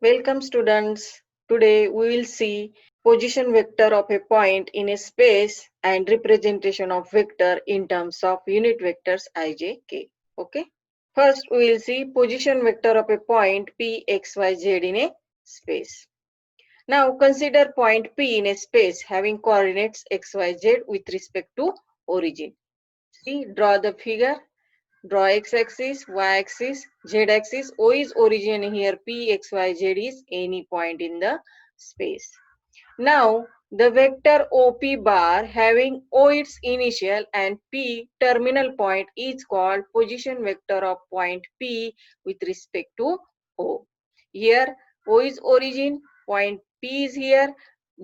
Welcome students. Today we will see position vector of a point in a space and representation of vector in terms of unit vectors ij, k. Okay. First we will see position vector of a point p, x, y, z in a space. Now consider point P in a space having coordinates x, y, z with respect to origin. See, draw the figure. Draw x-axis, y-axis, z-axis. O is origin here. P, x, y, z is any point in the space. Now, the vector OP bar having O its initial and P terminal point is called position vector of point P with respect to O. Here, O is origin, point P is here.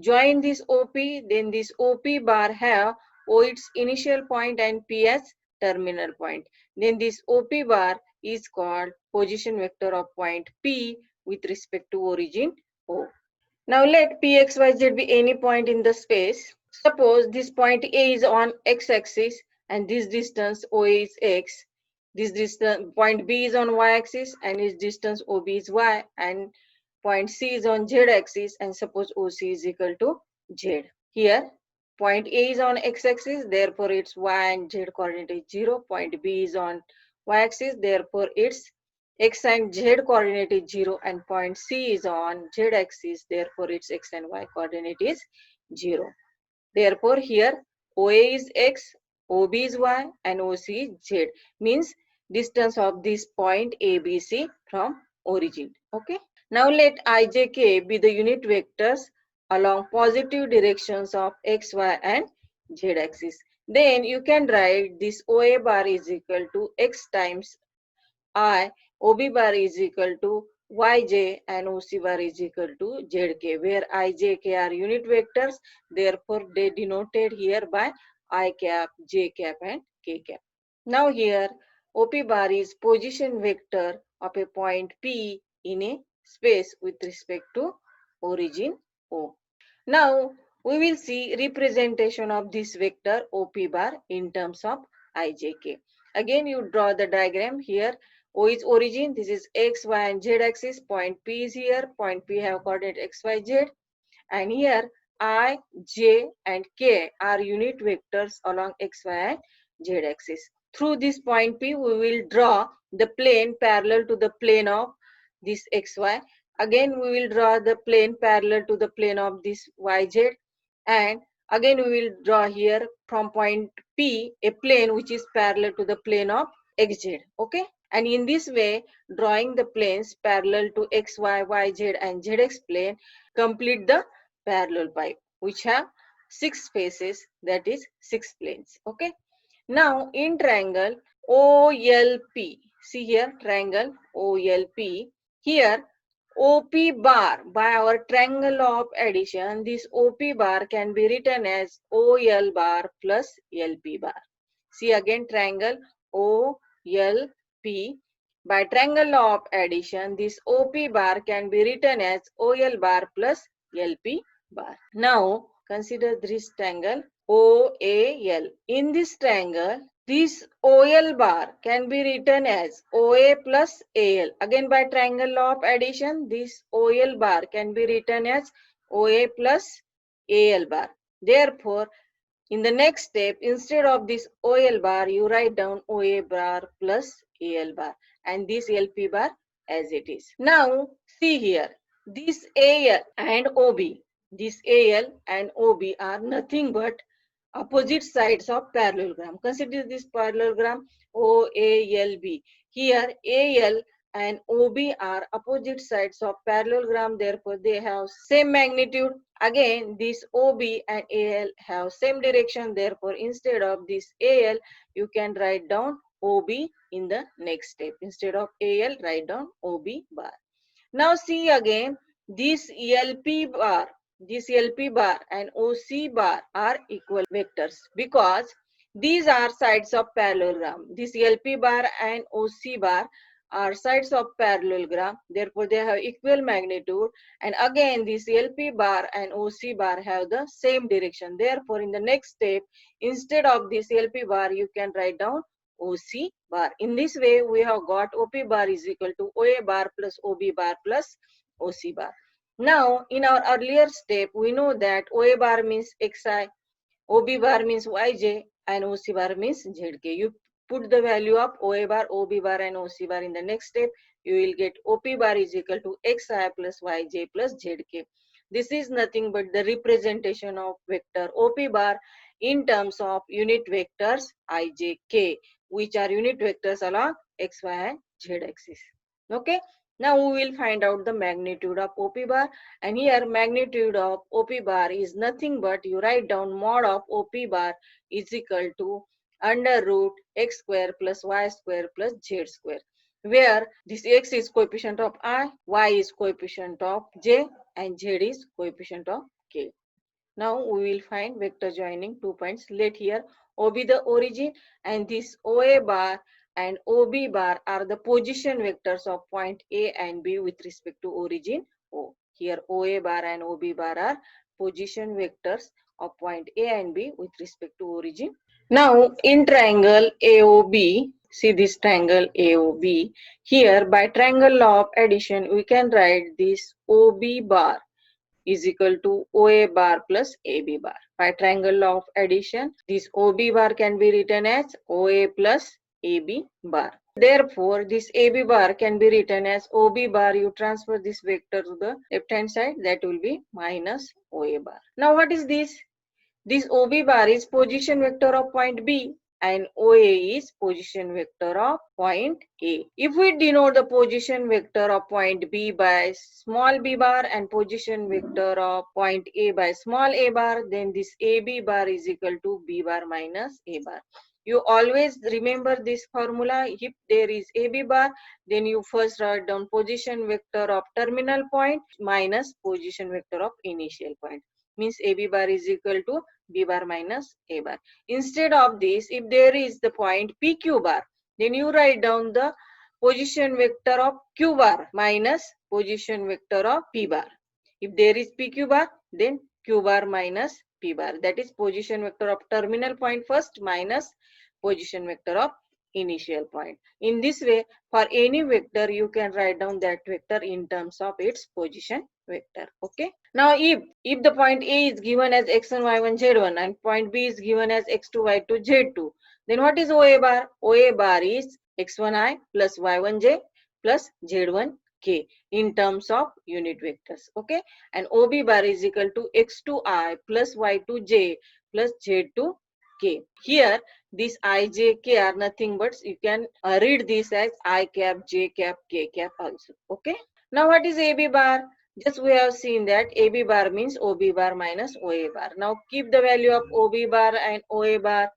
Join this OP, then this OP bar have O its initial point and P as terminal point. Then this OP bar is called position vector of point P with respect to origin O. Now let Pxyz be any point in the space. Suppose this point A is on x-axis and this distance OA is x. This distance point B is on y-axis and its distance OB is y, and point C is on z-axis, and suppose OC is equal to z. Here point A is on x-axis, therefore its y and z coordinate is 0. Point B is on y-axis, therefore its x and z coordinate is 0, and point C is on z axis, therefore its x and y coordinate is 0. Therefore here OA is x, OB is y, and OC is z, means distance of this point ABC from origin. Okay. Now let ijk be the unit vectors along positive directions of x, y, and z axis. Then you can write this OA bar is equal to x times I, OB bar is equal to Yj and OC bar is equal to Zk, where I, J, K are unit vectors. Therefore, they denoted here by I cap, J cap, and K cap. Now here, OP bar is position vector of a point P in a space with respect to origin O. Now, we will see representation of this vector OP bar in terms of Ijk. Again, you draw the diagram here. O is origin, this is x, y, and z axis. Point P is here. Point P have coordinate x, y, z. And here I, j, and k are unit vectors along x, y, and z axis. Through this point P, we will draw the plane parallel to the plane of this xy. Again, we will draw the plane parallel to the plane of this yz. And again, we will draw here from point P a plane which is parallel to the plane of xz. Okay. And in this way, drawing the planes parallel to x, y, yz, and zx plane complete the parallel pipe, which have 6 faces, that is 6 planes. Okay. Now in triangle OLP, see here triangle OLP, here OP bar, by our triangle law of addition, this OP bar can be written as OL bar plus LP bar. See again triangle OLP. By triangle law of addition, this OP bar can be written as OL bar plus LP bar. Now consider this triangle OAL. In this triangle, this OL bar can be written as OA plus AL. Again by triangle law of addition, this OL bar can be written as OA plus AL bar. Therefore, in the next step, instead of this OL bar, you write down OA bar plus AL bar and this LP bar as it is. Now, see here, this AL and OB, this AL and OB are nothing but opposite sides of parallelogram. Consider this parallelogram OALB. Here AL and OB are opposite sides of parallelogram, therefore they have same magnitude. Again, this OB and AL have same direction, therefore instead of this AL, you can write down OB in the next step. Instead of AL, write down OB bar. Now see again, this LP bar and OC bar are equal vectors because these are sides of parallelogram. This LP bar and OC bar are sides of parallelogram, therefore they have equal magnitude, and again this LP bar and OC bar have the same direction. Therefore in the next step, instead of this LP bar, you can write down OC bar. In this way, we have got OP bar is equal to OA bar plus OB bar plus OC bar. Now, in our earlier step, we know that OA bar means XI, OB bar means YJ, and OC bar means ZK. You put the value of OA bar, OB bar, and OC bar in the next step, you will get OP bar is equal to XI plus YJ plus ZK. This is nothing but the representation of vector OP bar in terms of unit vectors IJK, which are unit vectors along X, Y, and Z axis. Okay. Now we will find out the magnitude of OP bar, and here magnitude of OP bar is nothing but you write down mod of OP bar is equal to under root x square plus y square plus z square, where this x is coefficient of I, y is coefficient of j, and z is coefficient of k. Now we will find vector joining 2 points. Let here O be the origin, and this OA bar and OB bar are the position vectors of point A and B with respect to origin O. Here OA bar and OB bar are position vectors of point A and B with respect to origin. Now in triangle AOB, see this triangle AOB. Here by triangle law of addition we can write this OB bar is equal to OA bar plus AB bar. By triangle law of addition, this OB bar can be written as OA plus AB bar. Therefore, this AB bar can be written as OB bar. You transfer this vector to the left hand side, that will be minus OA bar. Now what is this? This OB bar is position vector of point B and OA is position vector of point A. If we denote the position vector of point B by small b bar and position vector of point A by small a bar, then this AB bar is equal to B bar minus A bar. You always remember this formula. If there is AB bar, then you first write down position vector of terminal point minus position vector of initial point. Means AB bar is equal to B bar minus A bar. Instead of this, if there is the point PQ bar, then you write down the position vector of Q bar minus position vector of P bar. If there is PQ bar, then Q bar minus P bar. That is position vector of terminal point first minus position vector of initial point. In this way, for any vector, you can write down that vector in terms of its position vector. Okay. Now, if the point A is given as x1, y1, z1 and point B is given as x2, y2, z2, then what is OA bar? OA bar is x1i plus y1j plus z1k in terms of unit vectors. Okay. And OB bar is equal to x2i plus y2j plus z2k. Here, this I, J, K are nothing but you can read this as I cap, J cap, K cap also. Okay. Now what is AB bar? Just we have seen that AB bar means OB bar minus OA bar. Now keep the value of OB bar and OA bar.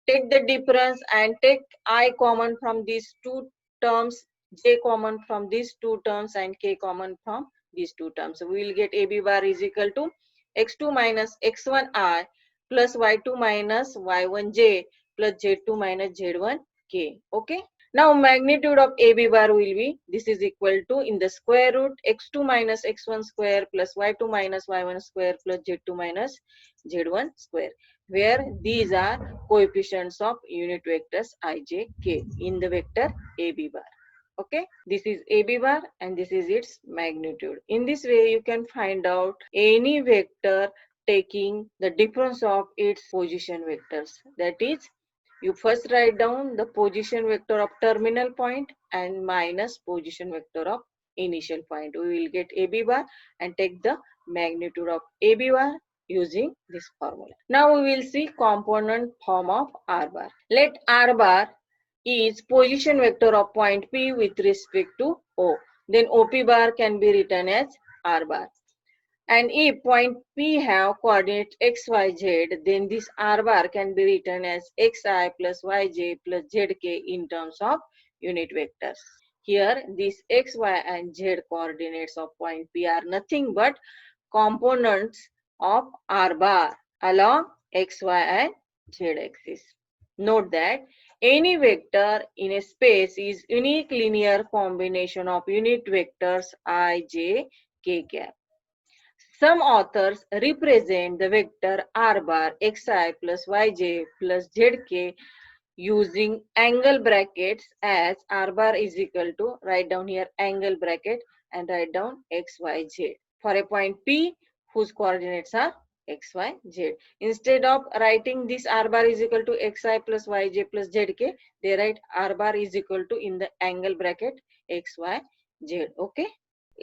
Take the difference and take I common from these two terms, J common from these two terms, and K common from these two terms. So we will get AB bar is equal to x2 minus x1i plus y2 minus y1j plus z2 minus z1k. Okay. Now magnitude of AB bar will be, this is equal to in the square root x2 minus x1 square plus y2 minus y1 square plus z2 minus z1 square, where these are coefficients of unit vectors I, J, K in the vector AB bar. Okay, this is AB bar and this is its magnitude. In this way, you can find out any vector taking the difference of its position vectors. That is, you first write down the position vector of terminal point and minus position vector of initial point. We will get AB bar and take the magnitude of AB bar using this formula. Now we will see component form of R bar. Let R bar is position vector of point P with respect to O. Then OP bar can be written as R bar. And if point P have coordinate x, y, z, then this R bar can be written as xi plus yj plus zk in terms of unit vectors. Here, these x, y, and z coordinates of point P are nothing but components of R bar along x, y, and z axis. Note that any vector in a space is unique linear combination of unit vectors I, j, k cap. Some authors represent the vector R bar xi plus yj plus zk using angle brackets as R bar is equal to, write down here angle bracket, and write down x, y, z for a point P whose coordinates are x, y, z. Instead of writing this r bar is equal to xi plus yj plus zk, they write r bar is equal to in the angle bracket x, y, z. Okay.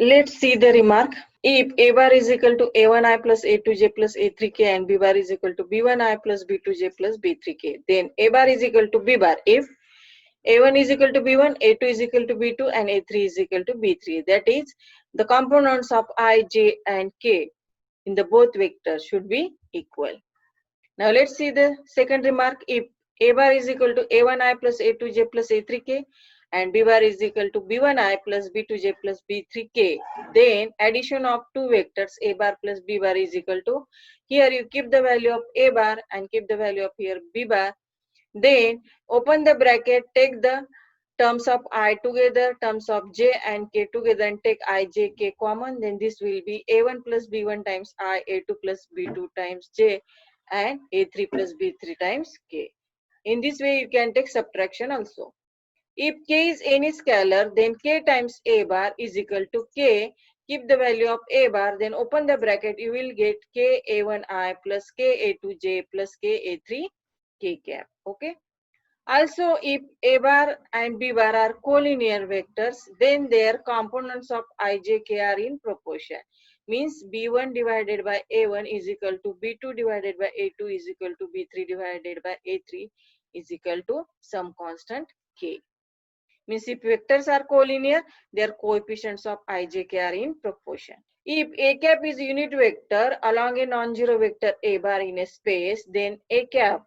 Let's see the remark. If a bar is equal to a1i plus a2j plus a3k and b bar is equal to b1i plus b2j plus b3k, then a bar is equal to b bar if a1 is equal to b1, a2 is equal to b2 and a3 is equal to b3. That is, the components of I, j and k in the both vectors should be equal. Now let's see the second remark. If a bar is equal to a1i plus a2j plus a3k and b bar is equal to b1i plus b2j plus b3k, then addition of two vectors a bar plus b bar is equal to, here you keep the value of a bar and keep the value of here b bar. Then open the bracket, take the terms of I together, terms of j and k together and take I, j, k common. Then this will be a1 plus b1 times I, a2 plus b2 times j and a3 plus b3 times k. In this way you can take subtraction also. If k is any scalar, then k times a bar is equal to k. Keep the value of a bar, then open the bracket, you will get k a1i plus k a2j plus k a3 k cap. Okay. Also, if a bar and b bar are collinear vectors, then their components of I, j, k are in proportion. Means b1 divided by a1 is equal to b2 divided by a2 is equal to b3 divided by a3 is equal to some constant k. Means if vectors are collinear, their coefficients of I, j, k are in proportion. If a cap is unit vector along a non-zero vector a bar in a space, then a cap,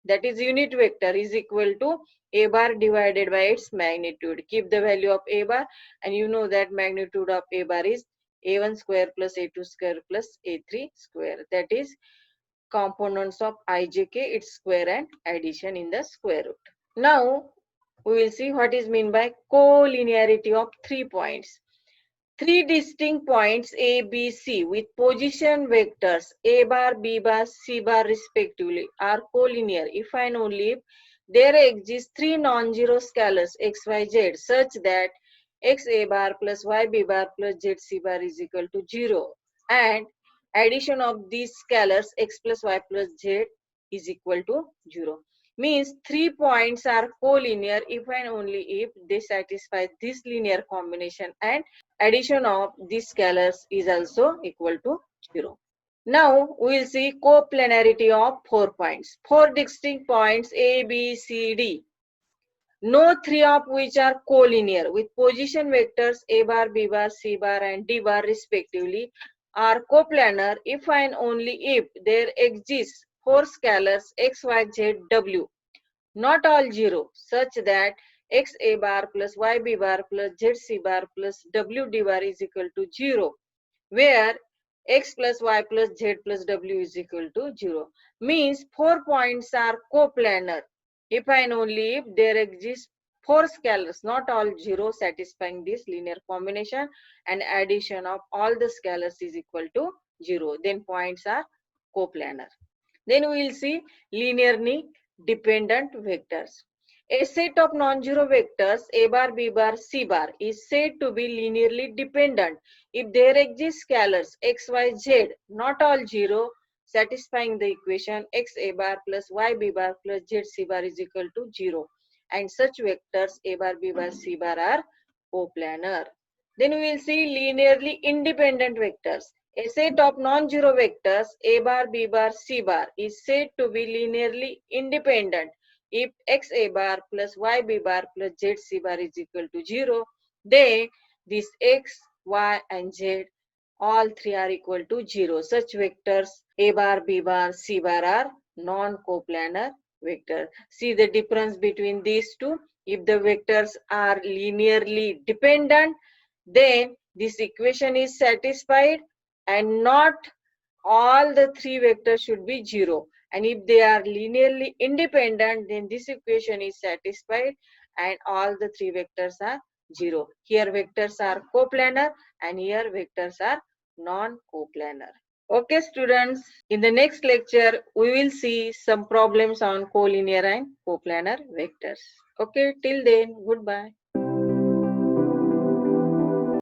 that is unit vector, is equal to a bar divided by its magnitude. Keep the value of a bar and you know that magnitude of a bar is a1 square plus a2 square plus a3 square. That is components of ijk, its square and addition in the square root. Now we will see what is meant by collinearity of 3 points. Three distinct points A, B, C with position vectors A bar, B bar, C bar respectively are collinear if and only if there exist three non-zero scalars x, y, z such that x A bar plus y B bar plus z C bar is equal to 0 and addition of these scalars x plus y plus z is equal to 0. Means 3 points are collinear if and only if they satisfy this linear combination and addition of these scalars is also equal to 0. Now we will see coplanarity of 4 points. 4 distinct points A, B, C, D. No 3 of which are collinear with position vectors A bar, B bar, C bar and D bar respectively are coplanar if and only if there exists 4 scalars x, y, z, w, not all 0, such that x A bar plus y B bar plus z C bar plus w D bar is equal to 0, where x plus y plus z plus w is equal to 0. Means 4 points are coplanar if and only if there exist 4 scalars, not all 0, satisfying this linear combination and addition of all the scalars is equal to 0. Then points are coplanar. Then we will see linearly dependent vectors. A set of non-zero vectors A bar, B bar, C bar is said to be linearly dependent if there exist scalars x, y, z, not all 0, satisfying the equation x A bar plus y B bar plus z C bar is equal to 0. And such vectors A bar, B bar, C bar are coplanar. Then we will see linearly independent vectors. A set of non-zero vectors A bar, B bar, C bar is said to be linearly independent if x A bar plus y B bar plus z C bar is equal to 0. Then these x, y and z all three are equal to 0. Such vectors A bar, B bar, C bar are non-coplanar vectors. See the difference between these two. If the vectors are linearly dependent, then this equation is satisfied and not all the three vectors should be 0. And if they are linearly independent, then this equation is satisfied and all the three vectors are 0. Here vectors are coplanar and here vectors are non-coplanar. Okay students, in the next lecture we will see some problems on collinear and coplanar vectors. Okay, till then, goodbye.